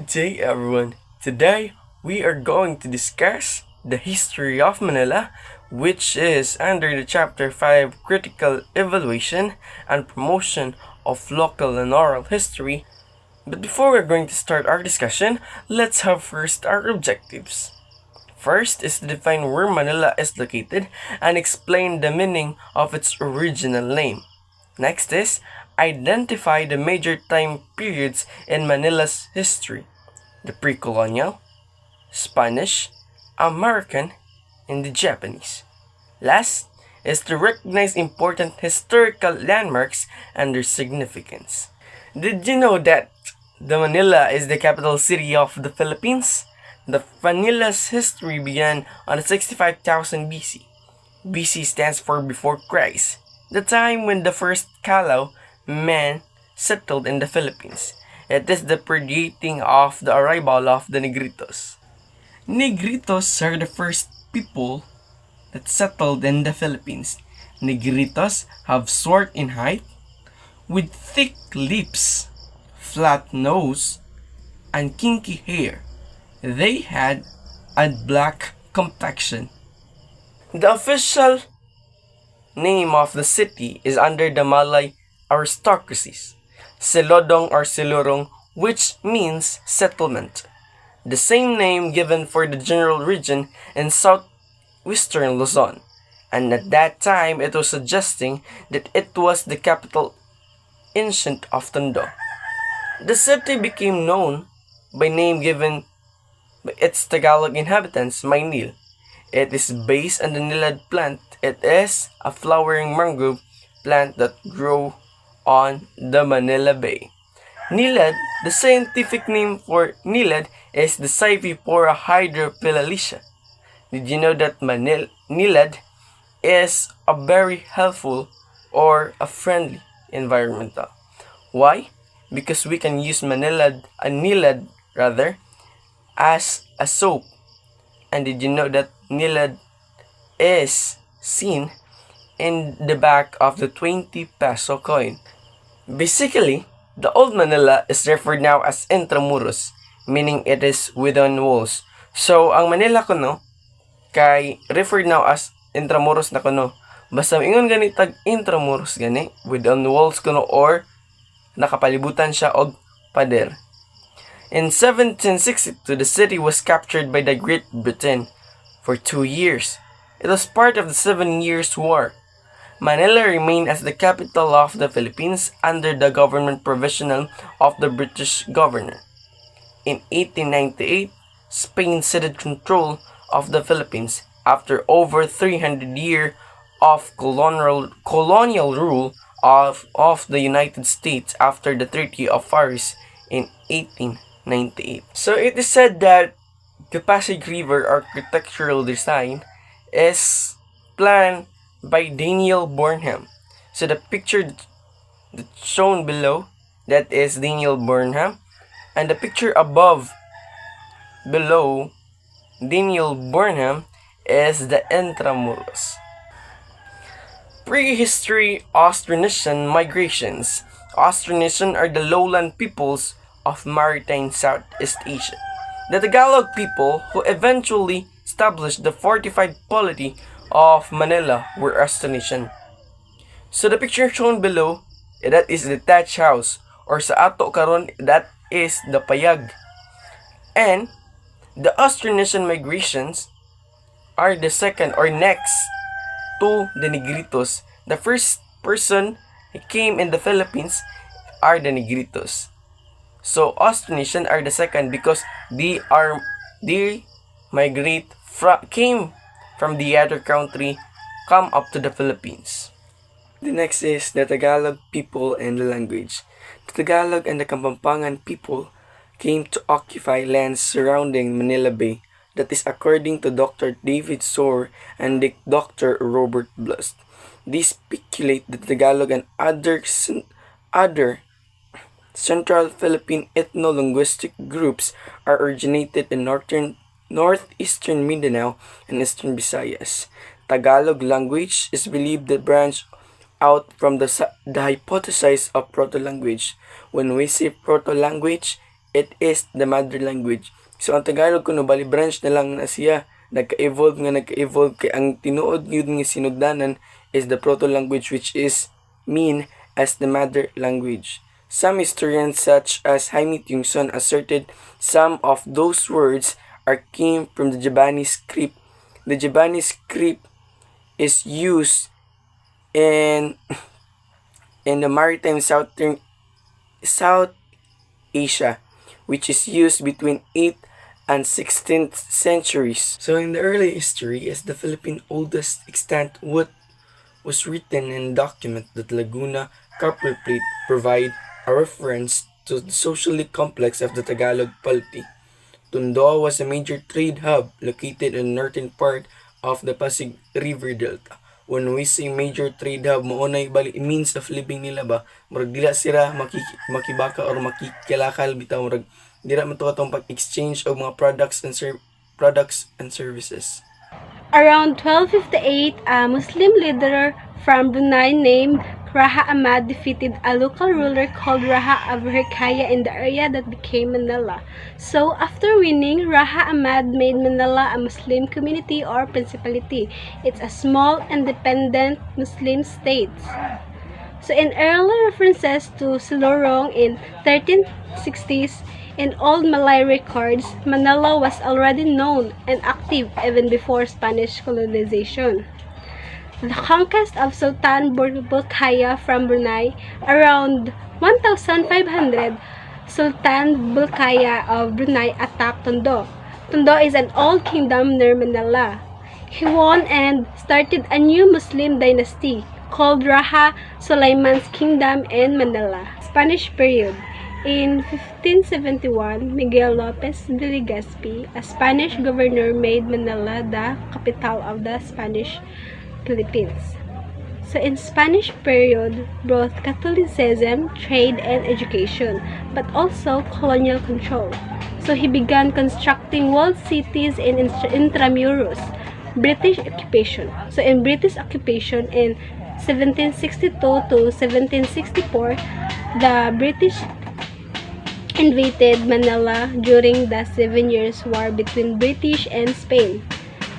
Good day, everyone. Today, we are going to discuss the history of Manila, which is under the Chapter 5 Critical Evaluation and Promotion of Local and Oral History. But before we're going to start our discussion, let's have first our objectives. First is to define where Manila is located and explain the meaning of its original name. Next is identify the major time periods in Manila's history: the pre-colonial, Spanish, American, and the Japanese. Last is to recognize important historical landmarks and their significance. Did you know that the Manila is the capital city of the Philippines? The Manila's history began on 65,000 BC. BC stands for before Christ, the time when the first Kalaw men settled in the Philippines. It is the predating of the arrival of the Negritos. Negritos are the first people that settled in the Philippines. Negritos have short in height, with thick lips, flat nose, and kinky hair. They had a black complexion. The official name of the city is under the Malay aristocracies, Silodong or Silurong, which means settlement. The same name given for the general region in southwestern Luzon, and at that time it was suggesting that it was the capital ancient of Tondo. The city became known by name given by its Tagalog inhabitants, Maynil. It is based on the nilad plant. It is a flowering mangrove plant that grows on the Manila Bay. Nilad, the scientific name for nilad is the Cyphipora hydrophyllalia. Did you know that nilad is a very helpful or a friendly environmental? Why? Because we can use nilad rather, as a soap. And did you know that nilad is seen in the back of the 20 peso coin? Basically, the old Manila is referred now as intramuros, meaning it is within walls. So, ang Manila kuno kay referred now as intramuros na kuno. Basta ingon gani tag intramuros gani, within walls kuno or nakapalibutan siya og pader. In 1762, the city was captured by the Great Britain for 2 years. It was part of the 7 Years' War. Manila remained as the capital of the Philippines under the government provisional of the British governor. In 1898, Spain ceded control of the Philippines after over 300 years of colonial rule of the United States after the Treaty of Paris in 1898. So it is said that the Pasig River architectural design is planned by Daniel Burnham. So the picture that's shown below, that is Daniel Burnham, and the picture above below Daniel Burnham is the Intramuros. Prehistory Austronesian migrations. Austronesian are the lowland peoples of maritime Southeast Asia. The Tagalog people who eventually established the fortified polity of Manila were Austronesian. So the picture shown below, that is the thatch house, or sa ato karon that is the payag. And the Austronesian migrations are the second or next to the Negritos. The first person that came in the Philippines are the Negritos. So Austronesian are the second because they came from the other country, come up to the Philippines. The next is the Tagalog people and the language. The Tagalog and the Kapampangan people came to occupy lands surrounding Manila Bay. That is according to Dr. David Soar and Dr. Robert Blust. They speculate that Tagalog and other Central Philippine ethno-linguistic groups are originated in northeastern Mindanao and eastern Visayas. Tagalog language is believed to branch out from the hypothesis of proto-language. When we say proto-language, it is the mother language. So ang Tagalog kuno bali branch na lang na siya, nagka-evolve kay ang tinuod yun nga sinugdanan is the proto-language which is mean as the mother language. Some historians such as Jaime Tiongson asserted some of those words came from the Japanese script. The Japanese script is used in the maritime South Asia, which is used between 8th and 16th centuries. So in the early history, as the Philippine oldest extant what was written in a document that Laguna Copper Plate provide a reference to the socially complex of the Tagalog polity. Tondo was a major trade hub located in the northern part of the Pasig River Delta. When we say major trade hub, maunay bali means of living nila ba, murag dila sila makibaka or makikilakal bitaw, murag dira man to atong pag-exchange og mga products and services. Around 1258, a Muslim leader from Brunei named Raja Ahmad defeated a local ruler called Raja Abrahikaya in the area that became Manila. So, after winning, Raja Ahmad made Manila a Muslim community or principality. It's a small, independent Muslim state. So, in early references to Silurong in 1360s, in old Malay records, Manila was already known and active even before Spanish colonization. The conquest of Sultan Bulkaya from Brunei around 1500, Sultan Bulkaya of Brunei attacked Tondo. Tondo is an old kingdom near Manila. He won and started a new Muslim dynasty called Raja Sulaiman's Kingdom in Manila. Spanish period. In 1571, Miguel Lopez de Legazpi, a Spanish governor, made Manila the capital of the Spanish Philippines. So in Spanish period, both Catholicism, trade, and education, but also colonial control. So he began constructing walled cities in Intramuros. British occupation. So in British occupation in 1762 to 1764, the British invaded Manila during the 7 Years' War between British and Spain.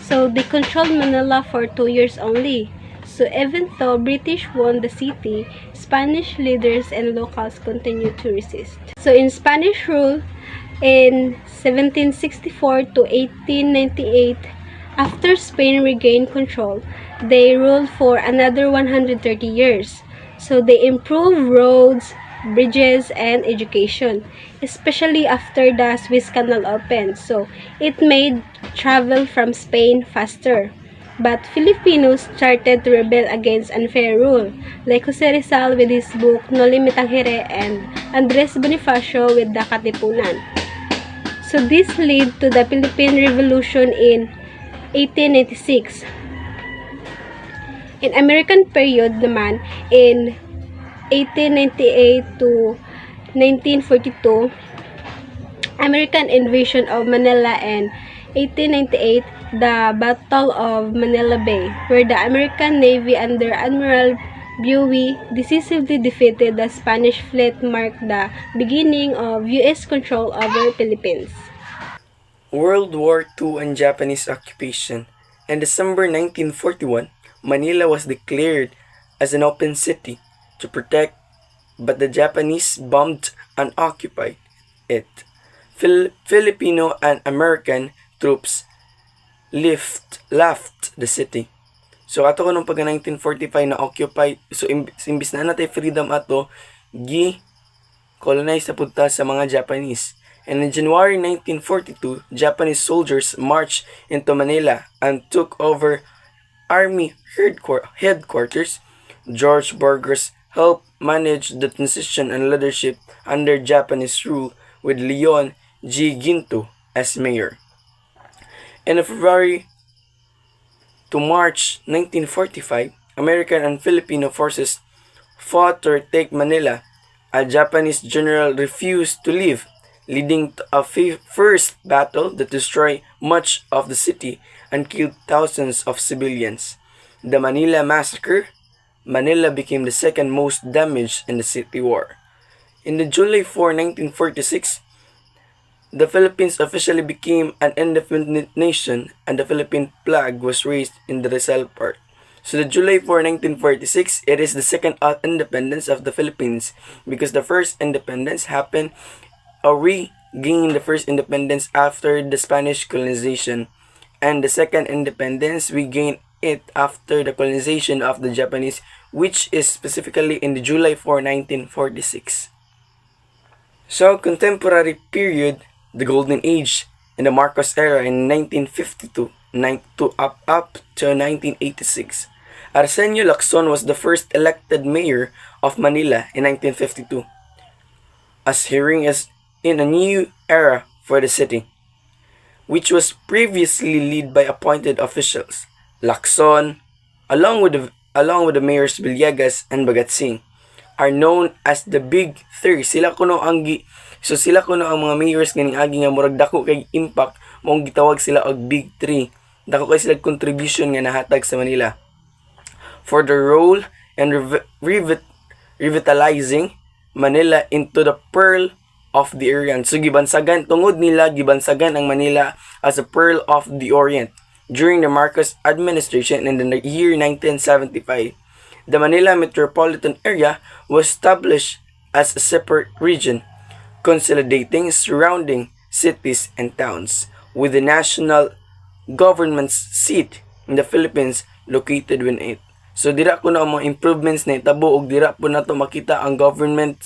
So they controlled Manila for 2 years only. So even though British won the city, Spanish leaders and locals continued to resist. So in Spanish rule in 1764 to 1898, after Spain regained control, they ruled for another 130 years. So they improved roads, bridges, and education, especially after the Suez Canal opened. So it made travel from Spain faster. But Filipinos started to rebel against unfair rule, like Jose Rizal with his book No Limitang Hire and Andres Bonifacio with the Katipunan. So this led to the Philippine Revolution in 1896. In American period naman, in 1898 to 1942, American invasion of Manila, and 1898, the Battle of Manila Bay, where the American Navy under Admiral Buey decisively defeated the Spanish fleet, marked the beginning of U.S. control over Philippines. World War II and Japanese occupation. In December 1941, Manila was declared as an open city to protect, but the Japanese bombed and occupied it. Filipino and American troops left the city. So ato ko nung pag 1945 na occupied, so imbis na natay freedom ato, colonize na punta sa mga Japanese. And in January 1942, Japanese soldiers marched into Manila and took over Army headquarters. George Burgers helped manage the transition and leadership under Japanese rule, with Leon G. Ginto as mayor. In February to March 1945, American and Filipino forces fought to take Manila. A Japanese general refused to leave, leading to a first battle that destroyed much of the city and killed thousands of civilians. The Manila Massacre. Manila became the second most damaged in the city war. In the July 4, 1946, the Philippines officially became an independent nation and the Philippine flag was raised in the Rizal Park. So the July 4, 1946, it is the second independence of the Philippines because the first independence happened, or we gained the first independence after the Spanish colonization, and the second independence we gained it after the colonization of the Japanese, which is specifically in the July 4, 1946. So, contemporary period, the Golden Age, in the Marcos era in 1952 up to 1986. Arsenio Lacson was the first elected mayor of Manila in 1952, ushering us in a new era for the city, which was previously led by appointed officials. Lacson, along with the mayors Villegas and Bagatsing, are known as the Big Three. Sila kuno ang mga mayors ganing agi nga murag dako kay impact, maong gitawag sila og Big Three. Dako kay sila contribution nga nahatag sa Manila for the role and revitalizing Manila into the pearl of the Orient. So gibansagan tungod nila gibansagan ang Manila as a pearl of the Orient during the Marcos administration in the year 1975. The Manila metropolitan area was established as a separate region, consolidating surrounding cities and towns, with the national government's seat in the Philippines located within it. So dira ko na ang mga improvements na itabo og dira po nato makita ang government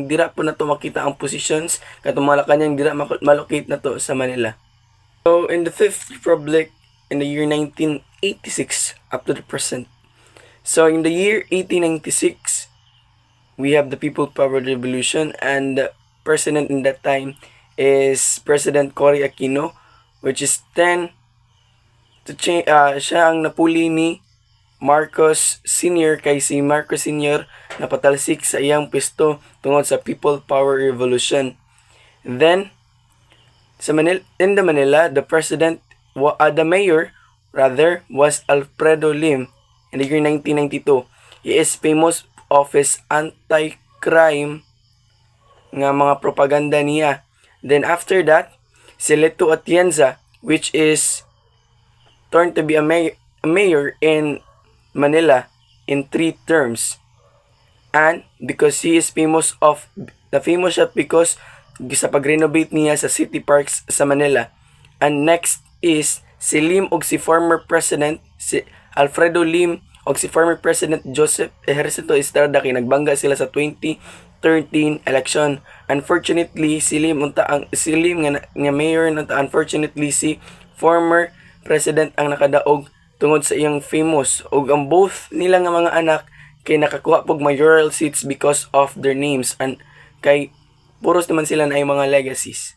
dira po nato makita ang positions katong mga kanyang dira malocate nato sa Manila. So in the Fifth Republic in the year 1986 up to the present. So in the year 1896, we have the People Power Revolution, and the president in that time is President Cory Aquino, which is 10 to change. Siya ang napuli ni Marcos Sr. kay si Marcos Sr. napatalsik sa iyang pwesto tungod sa People Power Revolution. Then in the Manila, the mayor was Alfredo Lim. In the year 1992, he is famous of his anti-crime nga mga propaganda niya. Then after that, si Leto Atienza, which is turned to be a mayor in Manila in 3 terms. And because he is famous siya because sa pag-renovate niya sa city parks sa Manila. And next is si Lim og si former president si Alfredo Lim og si former President Joseph Ejercito Estrada kay nagbangga sila sa 2013 election. Unfortunately, si Lim nga mayor unfortunately si former president ang nakadaog tungod sa iyang famous og ang both nila nga mga anak kay nakakuha pog mayoral seats because of their names and kay puros naman sila na ay mga legacies.